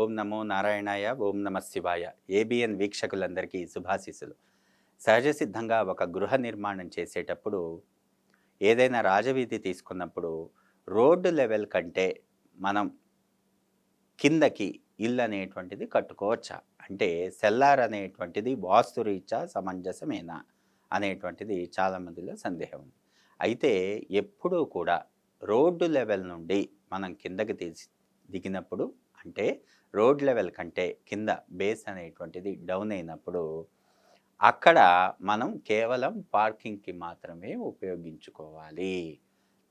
ఓం నమో నారాయణాయ, ఓం నమ శివాయ. ఏబిఎన్ వీక్షకులందరికీ శుభాశీస్సులు. సహజ సిద్ధంగా ఒక గృహ నిర్మాణం చేసేటప్పుడు ఏదైనా రాజవీధి తీసుకున్నప్పుడు రోడ్డు లెవెల్ కంటే మనం కిందకి ఇల్లు అనేటువంటిది కట్టుకోవచ్చా? అంటే సెల్లార్ అనేటువంటిది వాస్తురీత్యా సమంజసమేనా అనేటువంటిది చాలామందిలో సందేహం ఉంది. అయితే ఎప్పుడూ కూడా రోడ్డు లెవెల్ నుండి మనం కిందకి దిగినప్పుడు, అంటే రోడ్ లెవెల్ కంటే కింద బేస్ అనేటువంటిది డౌన్ అయినప్పుడు అక్కడ మనం కేవలం పార్కింగ్‌కి మాత్రమే ఉపయోగించుకోవాలి.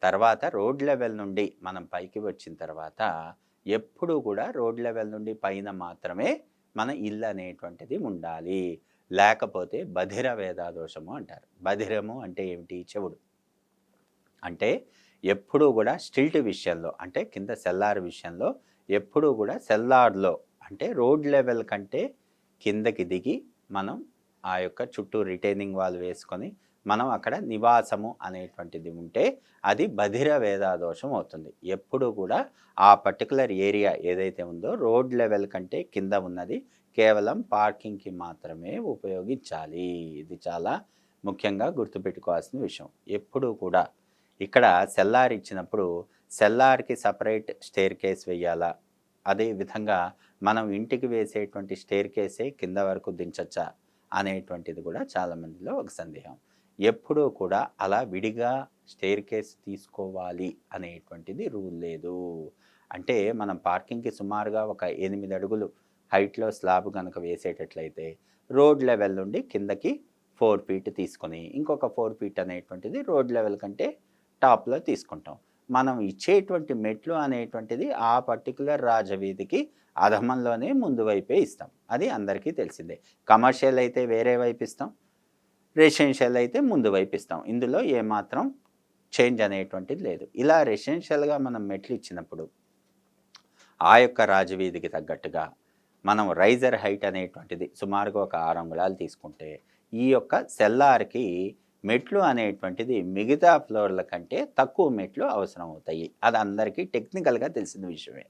తర్వాత రోడ్ లెవెల్ నుండి మనం పైకి వచ్చిన తర్వాత ఎప్పుడూ కూడా రోడ్ లెవెల్ నుండి పైన మాత్రమే మన ఇల్లు అనేటువంటిది ఉండాలి. లేకపోతే బధిర వేదాదోషము అంటారు. బధిరము అంటే ఏమిటి? చెవుడు. అంటే ఎప్పుడూ కూడా స్టిల్ట్ విషయంలో, అంటే కింద సెల్లార్ విషయంలో ఎప్పుడూ కూడా సెల్లార్‌లో అంటే రోడ్ లెవెల్ కంటే కిందకి దిగి మనం ఆ యొక్క చుట్టూ రిటైనింగ్ వాల్ వేసుకొని మనం అక్కడ నివాసము అనేటువంటిది ఉంటే అది బధిర వేదాదోషం అవుతుంది. ఎప్పుడూ కూడా ఆ పర్టిక్యులర్ ఏరియా ఏదైతే ఉందో రోడ్ లెవెల్ కంటే కింద ఉన్నది కేవలం పార్కింగ్‌కి మాత్రమే ఉపయోగించాలి. ఇది చాలా ముఖ్యంగా గుర్తుపెట్టుకోవాల్సిన విషయం. ఎప్పుడూ కూడా ఇక్కడ సెల్లార్ ఇచ్చినప్పుడు సెల్లార్‌కి సపరేట్ స్టెయిర్‌కేస్ వేయాలా? అదే విధంగా మనం ఇంటికి వేసేటువంటి స్టెయిర్‌కేసే కింద వరకు దించొచ్చా? అనేటువంటిది కూడా చాలామందిలో ఒక సందేహం. ఎప్పుడూ కూడా అలా విడిగా స్టెయిర్‌కేస్ తీసుకోవాలి అనేటువంటిది రూల్ లేదు. అంటే మనం పార్కింగ్‌కి సుమారుగా ఒక 8 అడుగులు హైట్‌లో స్లాబ్ గనక వేసేటట్లయితే రోడ్ లెవెల్ నుండి కిందకి 4 ఫీట్ తీసుకొని ఇంకొక 4 ఫీట్ అనేటువంటిది రోడ్ లెవెల్ కంటే టాప్‌లో తీసుకుంటాం. మనం ఇచ్చేటువంటి మెట్లు అనేటువంటిది ఆ పర్టిక్యులర్ రాజవీధికి అధమంలోనే ముందు వైపే ఇస్తాం. అది అందరికీ తెలిసిందే. కమర్షియల్ అయితే వేరే వైపు ఇస్తాం. రెసిడెన్షియల్ అయితే ముందు వైపు ఇస్తాం. ఇందులో ఏమాత్రం చేంజ్ అనేటువంటిది లేదు. ఇలా రెసిడెన్షియల్‌గా మనం మెట్లు ఇచ్చినప్పుడు ఆ యొక్క రాజవీధికి తగ్గట్టుగా మనం రైజర్ హైట్ అనేటువంటిది సుమారుగా ఒక 6 అంగుళాలు తీసుకుంటే ఈ యొక్క సెల్లార్‌కి మెట్లు అనేటువంటిది మిగతా ఫ్లోర్ల కంటే తక్కువ మెట్లు అవసరం అవుతాయి. అది అందరికీ టెక్నికల్‌గా తెలిసిన విషయమే.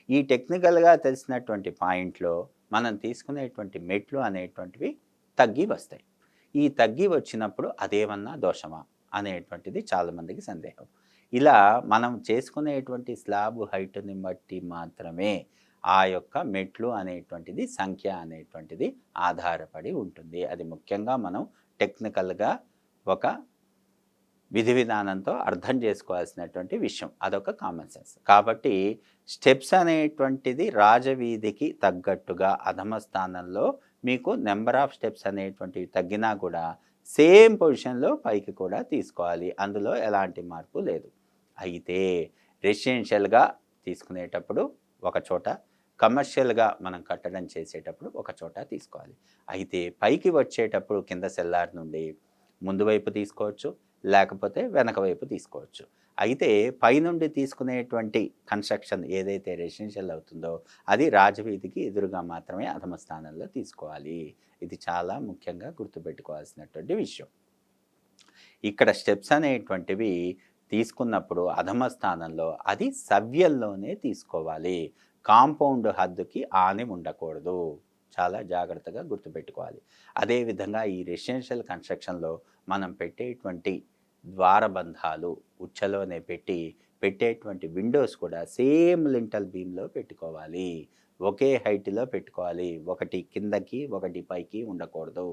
ఈ టెక్నికల్‌గా తెలిసినటువంటి పాయింట్‌లో మనం తీసుకునేటువంటి మెట్లు అనేటువంటివి తగ్గి వస్తాయి. ఈ తగ్గి వచ్చినప్పుడు అదేమన్నా దోషమా అనేటువంటిది చాలామందికి సందేహం. ఇలా మనం చేసుకునేటువంటి స్లాబ్ హైట్‌ని బట్టి మాత్రమే ఆ యొక్క మెట్లు అనేటువంటిది సంఖ్య అనేటువంటిది ఆధారపడి ఉంటుంది. అది ముఖ్యంగా మనం టెక్నికల్‌గా ఒక విధి విధానంతో అర్థం చేసుకోవాల్సినటువంటి విషయం. అదొక కామన్ సెన్స్. కాబట్టి స్టెప్స్ అనేటువంటిది రాజవీధికి తగ్గట్టుగా అధమ స్థానంలో మీకు నెంబర్ ఆఫ్ స్టెప్స్ అనేటువంటివి తగ్గినా కూడా సేమ్ పొజిషన్‌లో పైకి కూడా తీసుకోవాలి. అందులో ఎలాంటి మార్పు లేదు. అయితే రెసిడెన్షియల్‌గా తీసుకునేటప్పుడు ఒక చోట, కమర్షియల్‌గా మనం కట్టడం చేసేటప్పుడు ఒక చోట తీసుకోవాలి. అయితే పైకి వచ్చేటప్పుడు కింద సెల్లార్ నుండి ముందు వైపు తీసుకోవచ్చు, లేకపోతే వెనక వైపు తీసుకోవచ్చు. అయితే పైనుండి తీసుకునేటువంటి కన్‌స్ట్రక్షన్ ఏదైతే రెసిడెన్షియల్ అవుతుందో అది రాజవీధికి ఎదురుగా మాత్రమే అధమ స్థానంలో తీసుకోవాలి. ఇది చాలా ముఖ్యంగా గుర్తుపెట్టుకోవాల్సినటువంటి విషయం. ఇక్కడ స్టెప్స్ అనేటువంటివి తీసుకున్నప్పుడు అధమ స్థానంలో అది సవ్యంలోనే తీసుకోవాలి. కాంపౌండ్ హద్దుకి ఆని ఉండకూడదు. చాలా జాగ్రత్తగా గుర్తుపెట్టుకోవాలి. అదేవిధంగా ఈ రెసిడెన్షియల్ కన్‌స్ట్రక్షన్‌లో మనం పెట్టేటువంటి ద్వారబంధాలు ఉచ్చలోనే పెట్టేటువంటి విండోస్ కూడా సేమ్ లింటల్ బీమ్‌లో పెట్టుకోవాలి. ఒకే హైట్‌లో పెట్టుకోవాలి. ఒకటి కిందకి, ఒకటి పైకి ఉండకూడదు.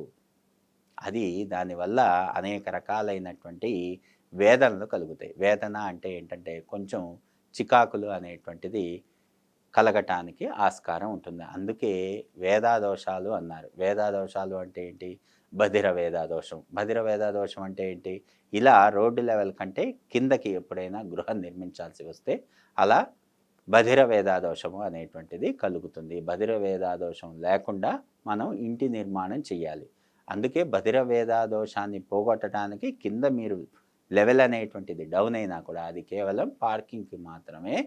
అది దానివల్ల అనేక రకాలైనటువంటి వేదనలు కలుగుతాయి. వేదన అంటే ఏంటంటే కొంచెం చికాకులు అనేటువంటిది కలగటానికి ఆస్కారం ఉంటుంది. అందుకే వేదాదోషాలు అన్నారు. వేదాదోషాలు అంటే ఏంటి? బధిర వేదాదోషం. బధిర వేదాదోషం అంటే ఏంటి? ఇలా రోడ్డు లెవెల్ కంటే కిందకి ఎప్పుడైనా గృహం నిర్మించాల్సి వస్తే అలా బధిర వేదాదోషము అనేటువంటిది కలుగుతుంది. బధిర వేదాదోషం లేకుండా మనం ఇంటి నిర్మాణం చేయాలి. అందుకే బధిర వేదాదోషాన్ని పోగొట్టడానికి కింద మీరు లెవెల్ అనేటువంటిది డౌన్ అయినా కూడా అది కేవలం పార్కింగ్‌కి మాత్రమే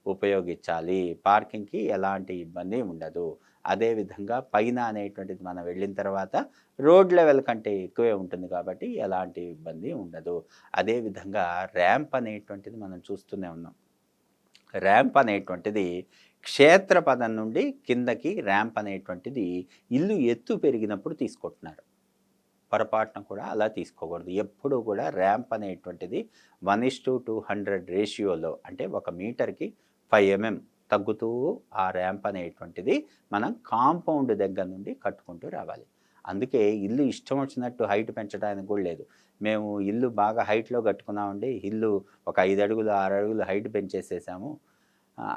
ఉపయోగించాలి. పార్కింగ్‌కి ఎలాంటి ఇబ్బంది ఉండదు. అదేవిధంగా పైన అనేటువంటిది మనం వెళ్ళిన తర్వాత రోడ్ లెవెల్ కంటే ఎక్కువే ఉంటుంది కాబట్టి ఎలాంటి ఇబ్బంది ఉండదు. అదేవిధంగా ర్యాంప్ అనేటువంటిది మనం చూస్తూనే ఉన్నాం. ర్యాంప్ అనేటువంటిది క్షేత్రపథం నుండి కిందకి ర్యాంప్ అనేటువంటిది ఇల్లు ఎత్తు పెరిగినప్పుడు తీసుకుంటున్నారు. పొరపాటున కూడా అలా తీసుకోకూడదు. ఎప్పుడూ కూడా ర్యాంప్ అనేటువంటిది 1:200 రేషియోలో, అంటే 1 మీటర్‌కి 5 తగ్గుతూ ఆ ర్యాంప్ అనేటువంటిది మనం కాంపౌండ్ దగ్గర నుండి కట్టుకుంటూ రావాలి. అందుకే ఇల్లు ఇష్టం వచ్చినట్టు హైట్ పెంచడానికి కూడా లేదు. మేము ఇల్లు బాగా హైట్‌లో కట్టుకున్నామండి, ఇల్లు ఒక 5 అడుగులు, 6 అడుగులు హైట్ పెంచేసేసాము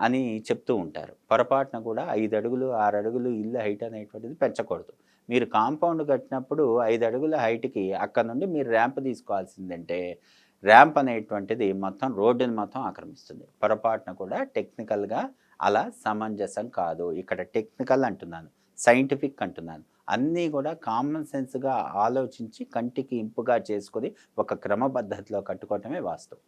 అని చెప్తూ ఉంటారు. పొరపాటున కూడా 5 అడుగులు, 6 అడుగులు ఇల్లు హైట్ అనేటువంటిది పెంచకూడదు. మీరు కాంపౌండ్ కట్టినప్పుడు 5 అడుగుల హైట్‌కి అక్కడ నుండి మీరు ర్యాంప్ తీసుకోవాల్సిందంటే, ర్యాంప్ అనేటువంటిది మొత్తం రోడ్డుని మొత్తం ఆక్రమిస్తుంది. పొరపాటున కూడా టెక్నికల్‌గా అలా సమంజసం కాదు. ఇక్కడ టెక్నికల్ అంటున్నాను, సైంటిఫిక్ అంటున్నాను. అన్నీ కూడా కామన్ సెన్స్‌గా ఆలోచించి కంటికి ఇంపుగా చేసుకొని ఒక క్రమపద్ధతిలో కట్టుకోవటమే వాస్తవం.